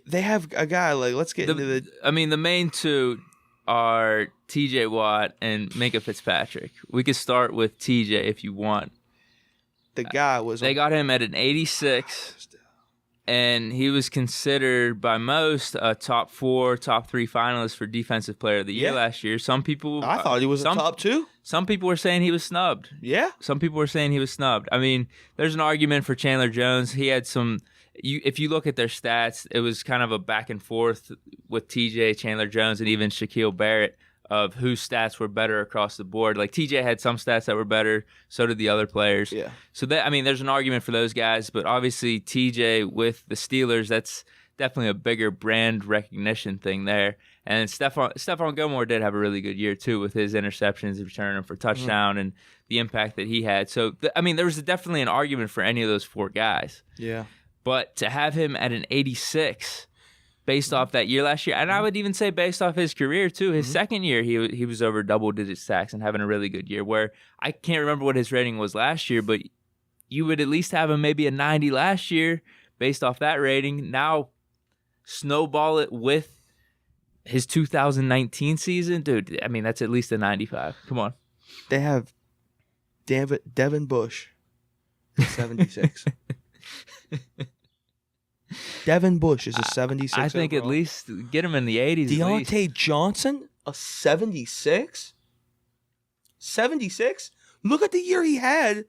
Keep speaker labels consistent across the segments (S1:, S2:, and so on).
S1: they have a guy like. Let's get into the.
S2: I mean, the main two are T.J. Watt and Minkah Fitzpatrick. We could start with T.J. if you want.
S1: The guy was.
S2: They got him at an 86, and he was considered by most a top 4, top 3 finalist for Defensive Player of the Year last year. Some people.
S1: I thought he was a top 2.
S2: Some people were saying he was snubbed.
S1: Yeah.
S2: Some people were saying he was snubbed. I mean, there's an argument for Chandler Jones. He had some. If you look at their stats, it was kind of a back and forth with TJ, Chandler Jones, and even Shaquille Barrett of whose stats were better across the board. Like TJ had some stats that were better, so did the other players.
S1: Yeah.
S2: So there's an argument for those guys, but obviously TJ with the Steelers, that's definitely a bigger brand recognition thing there. And Stephon Gilmore did have a really good year too with his interceptions, returning for touchdown, and the impact that he had. So there was definitely an argument for any of those 4 guys.
S1: Yeah.
S2: But to have him at an 86 based off that year last year, and I would even say based off his career too, his second year he was over double-digit sacks and having a really good year, where I can't remember what his rating was last year, but you would at least have him maybe a 90 last year based off that rating. Now snowball it with his 2019 season. Dude, I mean, that's at least a 95. Come on.
S1: They have Devin Bush, 76. Devin Bush is a 76.
S2: I think
S1: overall.
S2: at least get him in the 80s.
S1: Deontay Johnson, a 76. 76. Look at the year he had,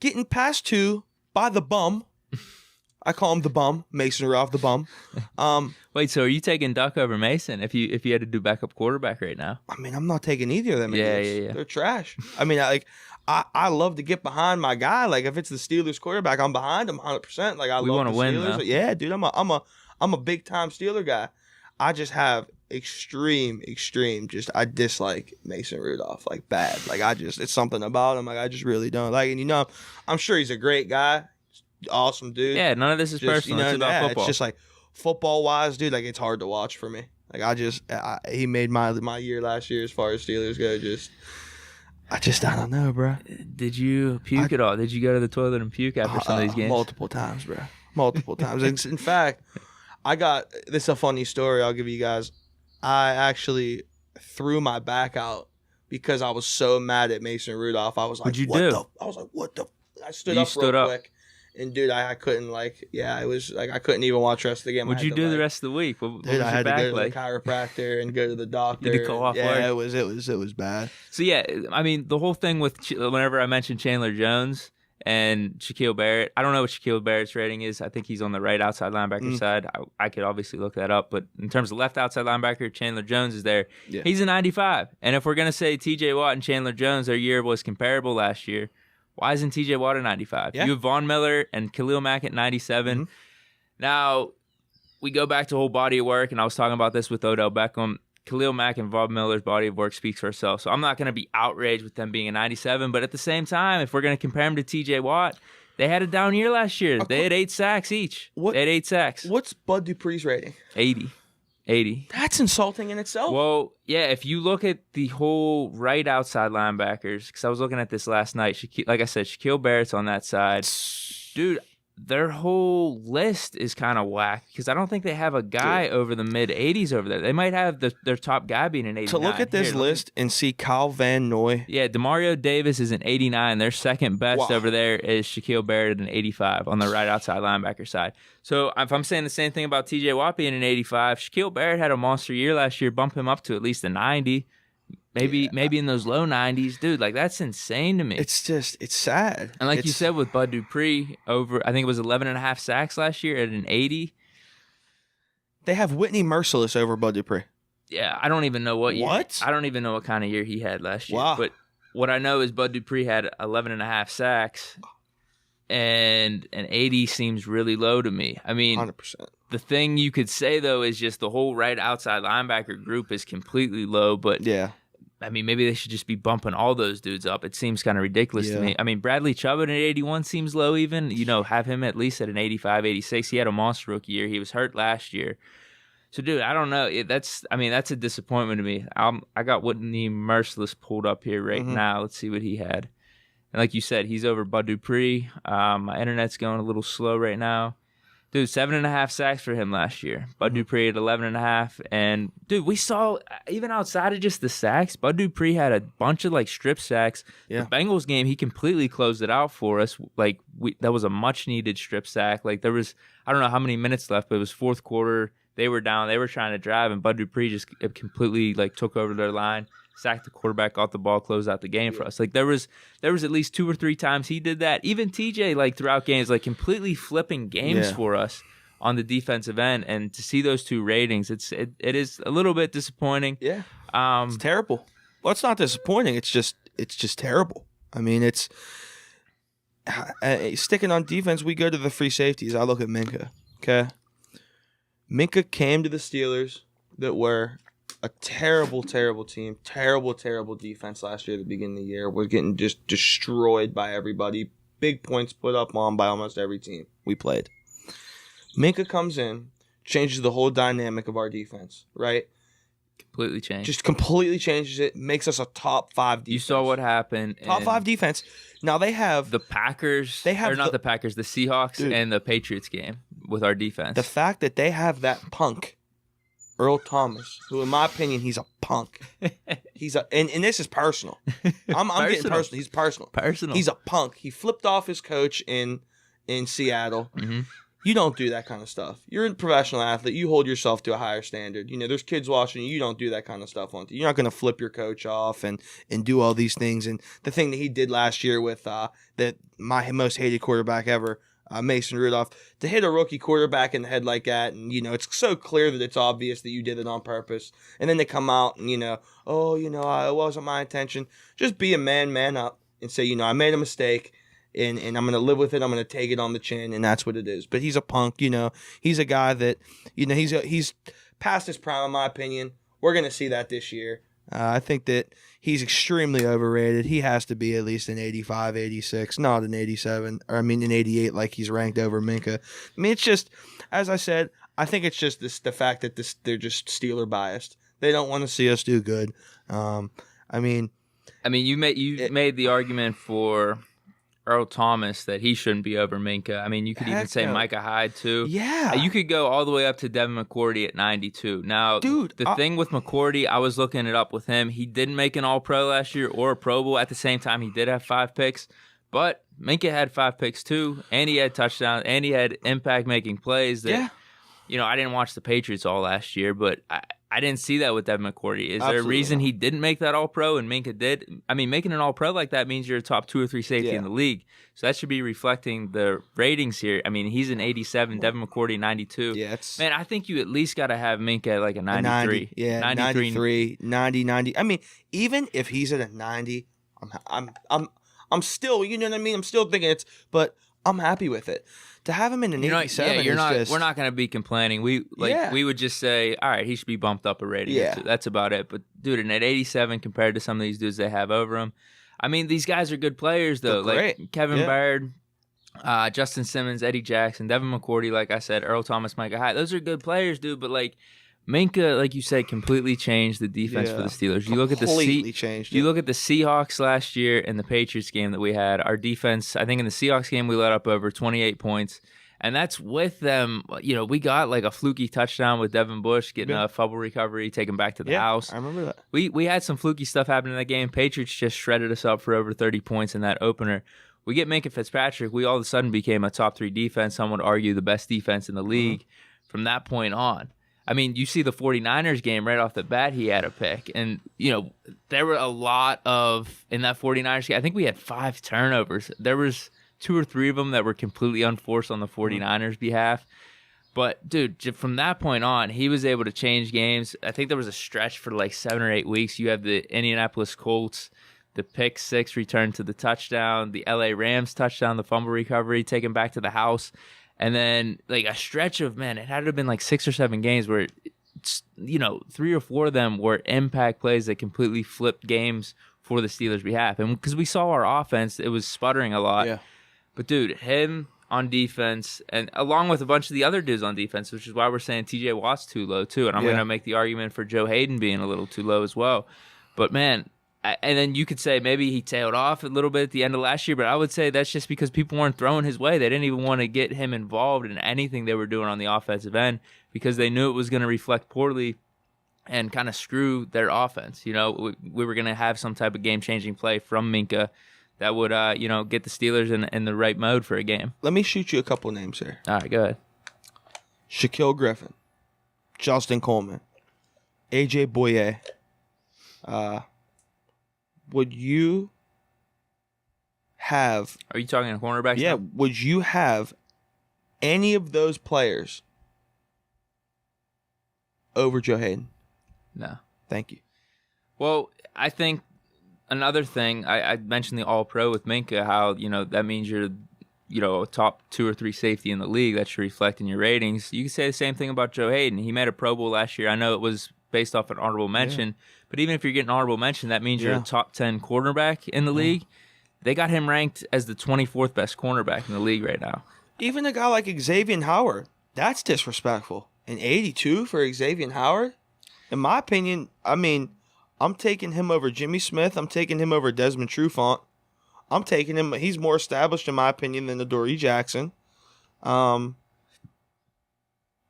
S1: getting passed to by the bum. I call him the bum, Mason Rudolph, the bum.
S2: Wait, so are you taking Duck over Mason if you had to do backup quarterback right now?
S1: I mean, I'm not taking either of them.
S2: Yeah.
S1: They're trash. I mean, I love to get behind my guy. Like if it's the Steelers quarterback, I'm behind him 100%. Like
S2: we want to win, though.
S1: Yeah, dude, I'm a big time Steeler guy. I just have extreme. I dislike Mason Rudolph like bad. Like it's something about him. Like I just really don't like. And I'm sure he's a great guy, awesome dude.
S2: Yeah, none of this is personal. It's about football.
S1: It's just like football wise, dude. Like it's hard to watch for me. Like he made my year last year as far as Steelers go. I don't know, bro.
S2: Did you puke at all? Did you go to the toilet and puke after some of these games?
S1: Multiple times, bro. Multiple times. In fact, this is a funny story I'll give you guys. I actually threw my back out because I was so mad at Mason Rudolph. I was like, what the? I stood up real quick. And dude, I couldn't it was like I couldn't even watch the rest of the game.
S2: What'd you do the rest of the week? What
S1: dude, I had to go to the chiropractor and go to the doctor.
S2: Did you call off work?
S1: Yeah, it was bad.
S2: So yeah, I mean the whole thing with whenever I mentioned Chandler Jones and Shaquille Barrett, I don't know what Shaquille Barrett's rating is. I think he's on the right outside linebacker side. I could obviously look that up, but in terms of left outside linebacker, Chandler Jones is there. Yeah. He's a 95. And if we're gonna say T.J. Watt and Chandler Jones, their year was comparable last year. Why isn't T.J. Watt at 95? Yeah. You have Von Miller and Khalil Mack at 97. Mm-hmm. Now, we go back to whole body of work, and I was talking about this with Odell Beckham. Khalil Mack and Von Miller's body of work speaks for itself. So I'm not going to be outraged with them being a 97. But at the same time, if we're going to compare them to T.J. Watt, they had a down year last year. They had 8 sacks each. They had 8 sacks.
S1: What's Bud Dupree's rating?
S2: 80.
S1: That's insulting in itself.
S2: Well, yeah, if you look at the whole right outside linebackers, because I was looking at this last night, like I said, Shaquille Barrett's on that side. Dude, their whole list is kind of whack because I don't think they have a guy over the mid-80s over there. They might have their top guy being an 89.
S1: To look at this list and see Kyle Van Noy.
S2: Yeah, Demario Davis is an 89. Their second best over there is Shaquille Barrett at an 85 on the right outside linebacker side. So if I'm saying the same thing about T.J. Watt being an 85, Shaquille Barrett had a monster year last year. Bump him up to at least a 90. Maybe in those low 90s. Dude, like that's insane to me.
S1: It's sad.
S2: And like you said with Bud Dupree, I think it was 11.5 sacks last year at an 80.
S1: They have Whitney Merciless over Bud Dupree.
S2: Yeah, I don't even know what year.
S1: What?
S2: I don't even know what kind of year he had last year.
S1: Wow.
S2: But what I know is Bud Dupree had 11.5 sacks, and an 80 seems really low to me. I mean,
S1: 100%.
S2: The thing you could say, though, is just the whole right outside linebacker group is completely low, but
S1: yeah.
S2: I mean, maybe they should just be bumping all those dudes up. It seems kind of ridiculous to me. I mean, Bradley Chubb at an 81 seems low even. Have him at least at an 85, 86. He had a monster rookie year. He was hurt last year. So, dude, I don't know. That's a disappointment to me. I got Whitney Merciless pulled up here right now. Let's see what he had. And like you said, he's over Bud Dupree. My internet's going a little slow right now. Dude, 7.5 sacks for him last year. Bud Dupree at 11.5. And, dude, we saw, even outside of just the sacks, Bud Dupree had a bunch of, like, strip sacks.
S1: Yeah.
S2: The Bengals game, he completely closed it out for us. Like, that was a much-needed strip sack. Like, there was, I don't know how many minutes left, but it was fourth quarter. They were down. They were trying to drive, and Bud Dupree just completely, like, took over their line, sacked the quarterback, got the ball, closed out the game for us. Like, there was at least 2 or 3 times he did that. Even TJ, like, throughout games, like, completely flipping games for us on the defensive end. And to see those 2 ratings, it is a little bit disappointing.
S1: Yeah, it's terrible. Well, it's not disappointing. It's just terrible. I mean, it's sticking on defense. We go to the free safeties. I look at Minkah. Okay, Minkah came to the Steelers that were a terrible, terrible team, terrible, terrible defense last year at the beginning of the year. We're getting just destroyed by everybody. Big points put up on by almost every team we played. Minkah comes in, changes the whole dynamic of our defense, right?
S2: Completely changed.
S1: Just completely changes it, makes us a top 5 defense.
S2: You saw what happened.
S1: Top 5 defense. Now they have
S2: the Packers.
S1: They have
S2: not the Packers, the Seahawks and the Patriots game with our defense.
S1: The fact that they have that punk, Earl Thomas, who in my opinion he's a punk. He's and this is personal. I'm getting personal. He's personal. He's a punk. He flipped off his coach in Seattle. Mm-hmm. You don't do that kind of stuff. You're a professional athlete. You hold yourself to a higher standard. You know, there's kids watching you. You don't do that kind of stuff. You're not going to flip your coach off and do all these things. And the thing that he did last year with my most hated quarterback ever, Mason Rudolph, to hit a rookie quarterback in the head like that, and, you know, it's so clear that it's obvious that you did it on purpose. And then they come out and, it wasn't my intention. Just be a man up, and say, I made a mistake. And I'm going to live with it. I'm going to take it on the chin, and that's what it is. But he's a punk, He's a guy that, he's past his prime, in my opinion. We're going to see that this year. I think that he's extremely overrated. He has to be at least an 85, 86, not an 87, or an 88 like he's ranked over Minkah. I mean, it's just, as I said, I think it's just the fact that they're just Steeler biased. They don't want to see us do good. You
S2: made the argument for Earl Thomas that he shouldn't be over Minkah. I mean, you could even say Micah Hyde too.
S1: Yeah.
S2: You could go all the way up to Devin McCourty at 92. Now,
S1: dude,
S2: the thing with McCourty, I was looking it up with him. He didn't make an All-Pro last year or a Pro Bowl. At the same time, he did have 5 picks. But Minkah had 5 picks too, and he had touchdowns, and he had impact-making plays that, I didn't watch the Patriots all last year, but I didn't see that with Devin McCourty. Is there a reason he didn't make that All-Pro and Minkah did? I mean, making an All-Pro like that means you're a top 2 or 3 safety in the league. So that should be reflecting the ratings here. I mean, he's an 87, Devin McCourty 92.
S1: Yeah,
S2: man, I think you at least got to have Minkah at like a 93.
S1: 93, 90. I mean, even if he's at a 90, I'm still, you know what I mean? I'm still thinking but I'm happy with it. To have him in an 87,
S2: we're not going to be complaining. We would just say, all right, he should be bumped up a rating. Yeah. That's about it. But dude, in at 87 compared to some of these dudes they have over him, I mean, these guys are good players though. Like Kevin Baird, Justin Simmons, Eddie Jackson, Devin McCourty, like I said, Earl Thomas, Micah Hyde. Those are good players, dude. But like Minkah, like you said, completely changed the defense for the Steelers. You look at the Seahawks last year and the Patriots game that we had. Our defense, I think in the Seahawks game, we let up over 28 points. And that's with them. We got like a fluky touchdown with Devin Bush getting a fumble recovery, taken back to the house.
S1: I remember that.
S2: We had some fluky stuff happen in that game. Patriots just shredded us up for over 30 points in that opener. We get Minkah Fitzpatrick. We all of a sudden became a top 3 defense. Some would argue the best defense in the league from that point on. I mean, you see the 49ers game right off the bat, he had a pick. And, there were a lot in that 49ers game, I think we had 5 turnovers. There was 2 or 3 of them that were completely unforced on the 49ers' behalf. But, dude, from that point on, he was able to change games. I think there was a stretch for like 7 or 8 weeks. You have the Indianapolis Colts, the pick 6 return to the touchdown, the LA Rams touchdown, the fumble recovery, taken back to the house. And then, like, a stretch of, it had to have been like 6 or 7 games where, 3 or 4 of them were impact plays that completely flipped games for the Steelers' behalf. And because we saw our offense, it was sputtering a lot.
S1: Yeah.
S2: But, dude, him on defense, and along with a bunch of the other dudes on defense, which is why we're saying T.J. Watt's too low, too. And I'm going to make the argument for Joe Haden being a little too low as well. But, man, And then you could say maybe he tailed off a little bit at the end of last year, but I would say that's just because people weren't throwing his way. They didn't even want to get him involved in anything they were doing on the offensive end because they knew it was going to reflect poorly and kind of screw their offense. You know, we were going to have some type of game-changing play from Minkah that would, get the Steelers in the right mode for a game.
S1: Let me shoot you a couple names here.
S2: All right, go ahead.
S1: Shaquille Griffin, Justin Coleman, AJ Boye. Would you have...
S2: Are you talking cornerbacks?
S1: Yeah,
S2: now?
S1: would you have any of those players over Joe Haden?
S2: No.
S1: Thank you.
S2: Well, I think another thing, I mentioned the All-Pro with Minkah, how, that means you're, a top 2 or 3 safety in the league. That should reflect in your ratings. You can say the same thing about Joe Haden. He made a Pro Bowl last year. I know it was based off an honorable mention, but even if you're getting honorable mention, that means you're a top 10 cornerback in the league. They got him ranked as the 24th best cornerback in the league right now.
S1: Even a guy like Xavier Howard, that's disrespectful. An 82 for Xavier Howard? In my opinion, I'm taking him over Jimmy Smith. I'm taking him over Desmond Trufant. I'm taking him. He's more established, in my opinion, than Adoree Jackson.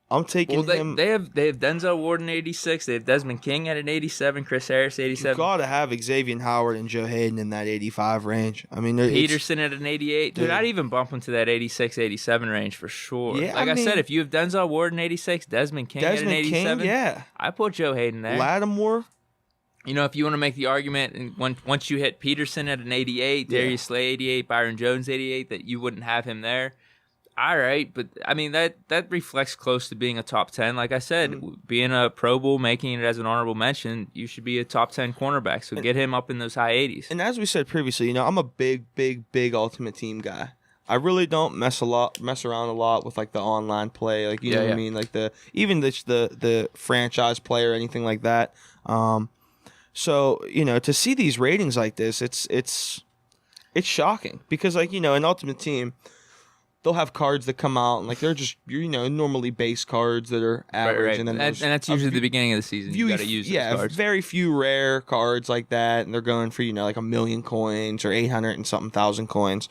S1: I'm taking him.
S2: They have Denzel Ward in 86. They have Desmond King at an 87. Chris Harris 87.
S1: You've got to have Xavier Howard and Joe Hayden in that 85 range.
S2: Peterson at an 88. Dude, I'd even bump him to that 86, 87 range for sure.
S1: Yeah,
S2: I said, if you have Denzel Ward in 86, Desmond King at an 87, I put Joe Hayden there.
S1: Lattimore.
S2: If you want to make the argument, and once you hit Peterson at an 88, Darius Slay 88, Byron Jones 88, that you wouldn't have him there. All right, but that reflects close to being a top 10. Like I said, being a Pro Bowl, making it as an honorable mention, you should be a top 10 cornerback. So get him up in those high 80s.
S1: And as we said previously, I'm a big Ultimate Team guy. I really don't mess around a lot with like the online play, like know what I mean, like the franchise play or anything like that. So to see these ratings like this, it's shocking because in Ultimate Team, they'll have cards that come out and like they're just normally base cards that are average,
S2: right.
S1: and then
S2: that's usually the beginning of the season. You got to use those cards.
S1: Very few rare cards like that, and they're going for like 1 million coins or 800 and something thousand coins.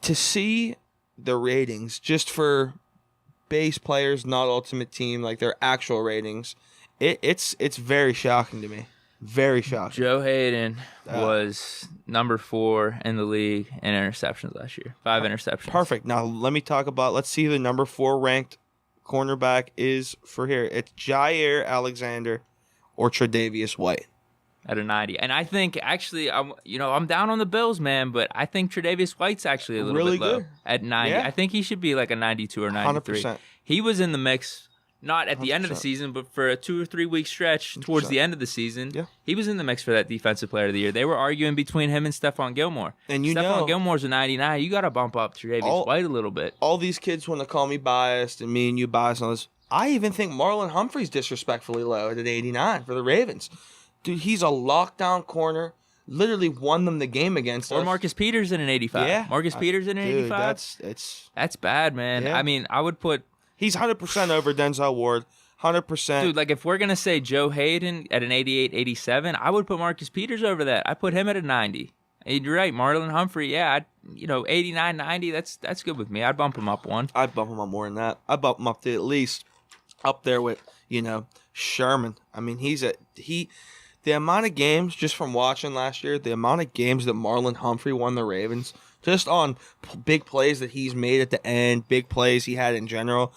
S1: To see the ratings just for base players, not Ultimate Team, like their actual ratings, it's very shocking to me. Very shocking.
S2: Joe Hayden was number 4 in the league in interceptions last year. 5 interceptions.
S1: Perfect. Now let's see who the number 4 ranked cornerback is for here. It's Jair Alexander or Tre'Davious White.
S2: At a 90. And I think actually I'm down on the Bills, man, but I think Tre'Davious White's actually a little
S1: really
S2: bit low
S1: good
S2: at 90. Yeah. I think he should be like a 92 or 93. 100%. He was in the mix. Not at the 100%. End of the season, but for a 2 or 3 week stretch towards 100%. The end of the season, he was in the mix for that Defensive Player of the Year. They were arguing between him and Stephon Gilmore.
S1: And
S2: Stephon Gilmore's a 99. You got to bump up Tre'Davious White a little bit.
S1: All these kids want to call me biased, and me and you biased on this. I even think Marlon Humphrey's disrespectfully low at an 89 for the Ravens. Dude, he's a lockdown corner. Literally won them the game against us.
S2: Or Marcus Peters in an 85.
S1: Yeah,
S2: Marcus Peters in an 85. That's bad, man. Yeah. I would put.
S1: He's 100% over Denzel Ward. 100%.
S2: Dude, like if we're going to say Joe Hayden at an 88, 87, I would put Marcus Peters over that. I put him at a 90. And you're right, Marlon Humphrey, 89, 90, that's good with me. I'd bump him up one.
S1: I'd bump him up more than that. I'd bump him up to at least up there with, Sherman. The amount of games, just from watching last year, the amount of games that Marlon Humphrey won the Ravens, just on big plays that he's made at the end, big plays he had in general,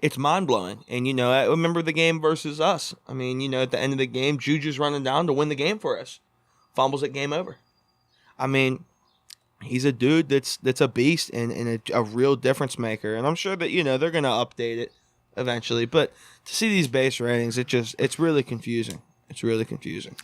S1: it's mind-blowing. And, I remember the game versus us. At the end of the game, Juju's running down to win the game for us. Fumbles at game over. He's a dude that's a beast and a real difference maker. And I'm sure that, they're going to update it eventually. But to see these base ratings, it's really confusing. It's really confusing.